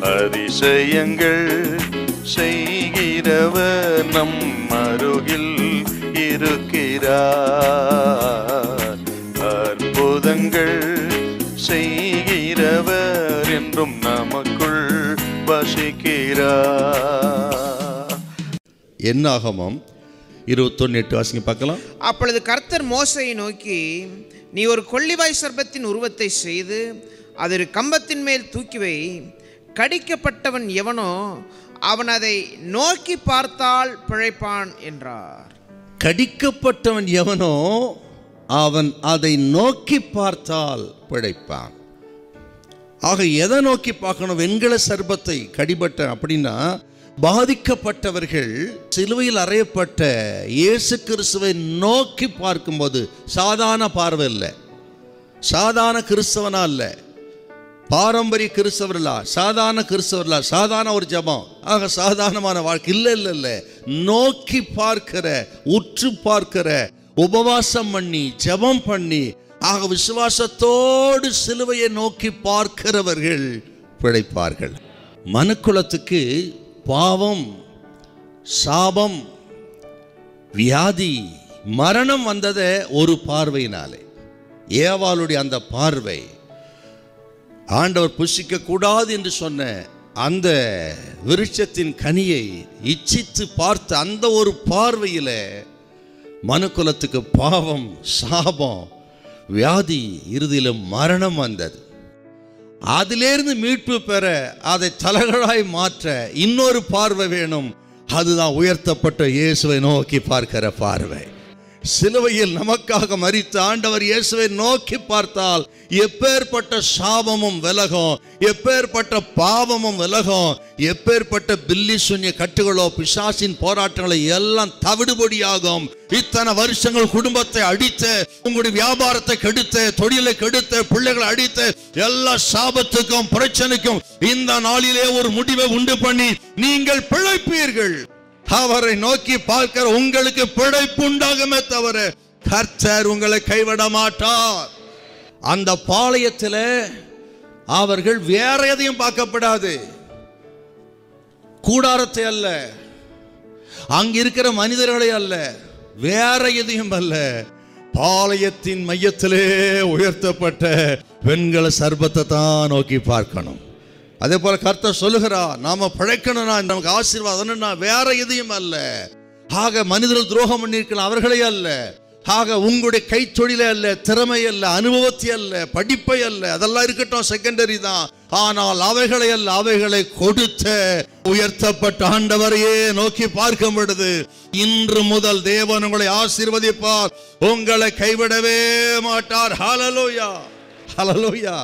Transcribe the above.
அதிசயங்கள் செய்கிறவர் நம் அருகில் இருக்கிறார். அற்புதங்கள் செய்கிறவர் என்றும் நமக்குள் வசிக்கிறார். என்னாகமம் 21:8 வாசிங்க பார்க்கலாம். அப்பொழுது கர்த்தர் மோசேயை நோக்கி, நீ ஒரு கொள்ளிவாய் சர்ப்பத்தின் உருவத்தை செய்து அது ஒரு கம்பத்தின் மேல் தூக்கி வை. கடிக்கப்பட்டவன் எவனோ அவன் அதை நோக்கி பார்த்தால் பிழைப்பான் என்றார். கடிக்கப்பட்டவன் எவனோ அவன் அதை நோக்கி பார்த்தால் பிழைப்பான். ஆக எதை நோக்கி பார்க்கணும்? வெண்கல சர்ப்பத்தை கடிபட்ட அப்படின்னா பாதிக்கப்பட்டவர்கள் சிலுவையில் அறையப்பட்ட இயேசு கிறிஸ்துவை நோக்கி பார்க்கும்போது சாதாரண பார்வை இல்லை, சாதாரண கிறிஸ்தவனா இல்லை, பாரம்பரிய கிறிஸ்தவர்களா, சாதாரண கிறிஸ்தவர்களா, சாதாரண ஒரு ஜபம், ஆக சாதாரணமான வாழ்க்கை இல்லை இல்லை இல்லை. நோக்கி பார்க்கிற, உற்று பார்க்கிற, உபவாசம் பண்ணி ஜபம் பண்ணி, ஆக விசுவாசத்தோடு சிலுவையை நோக்கி பார்க்கிறவர்கள் பிழைப்பார்கள். மனுக்குலத்துக்கு பாவம், சாபம், வியாதி, மரணம் வந்ததே ஒரு பார்வையினாலே. ஏவாளுடைய அந்த பார்வை, ஆண்டவர் புசிக்க கூடாது என்று சொன்ன அந்த விருட்சத்தின் கனியை இச்சித்து பார்த்த அந்த ஒரு பார்வையில் மனுக்குலத்துக்கு பாவம், சாபம், வியாதி, இறுதியில் மரணம் வந்தது. அதிலிருந்து மீட்பு பெற, அதை தலைகளாய் மாற்ற இன்னொரு பார்வை வேணும். அதுதான் உயர்த்தப்பட்ட இயேசுவை நோக்கி பார்க்கிற பார்வை. சிலுவையில் நமக்காக மரித்த ஆண்டவர் இயேசுவை நோக்கி பார்த்தால் எப்பேற்பட்ட சாபமும் விலகும், எப்பேற்பட்ட பாவமும் விலகும், எப்பேற்பட்ட பில்லி சூன்ய கட்டுகளோ பிசாசின் போராட்டங்களை எல்லாம் தவிடுபடியாகும். இத்தனை வருஷங்கள் குடும்பத்தை அடித்த, உங்களுடைய வியாபாரத்தை கெடுத்த, தொழிலை கெடுத்த, பிள்ளைகளை அடித்த எல்லா சாபத்துக்கும் பிரச்சனைக்கும் இந்த நாளிலே ஒரு முடிவை உண்டு பண்ணி நீங்கள் பிழைப்பீர்கள். அவரை நோக்கி பார்க்கிற உங்களுக்கு பிழைப்பு உண்டாகுமே தவிர கர்த்தர் உங்களை கைவிட மாட்டார். அந்த பாளையத்தில் அவர்கள் வேற எதையும் பார்க்கப்படாது, கூடாரத்தை அல்ல, அங்க இருக்கிற மனிதர்களை அல்ல, வேற எதையும் அல்ல, பாளையத்தின் மையத்திலே உயர்த்தப்பட்ட வெண்கல சர்ப்பத்தை தான் நோக்கி பார்க்கணும். அதே போல கர்த்தர் சொல்லுகிறார், நாம பிழைக்கணும்னா, நமக்கு ஆசீர்வாதம்னா வேற எதையும் அல்ல. ஆக மனிதர்கள் துரோகம் பண்ணியிருக்கலாம், அவர்களே அல்ல. ஆக உங்களுடைய கைத்தொழிலே அல்ல, திறமை அல்ல, அனுபவத்தை அல்ல, படிப்பை அல்ல, அதெல்லாம் இருக்கட்டும், செகண்டரி தான். ஆனால் அவைகளை அல்ல, அவைகளை கொடுத்த உயர்த்தப்பட்ட ஆண்டவரையே நோக்கி பார்க்கும் பொழுது இன்று முதல் தேவன் உங்களை ஆசீர்வதிப்பார், உங்களை கைவிடவே மாட்டார். ஹல்லேலூயா, ஹல்லேலூயா.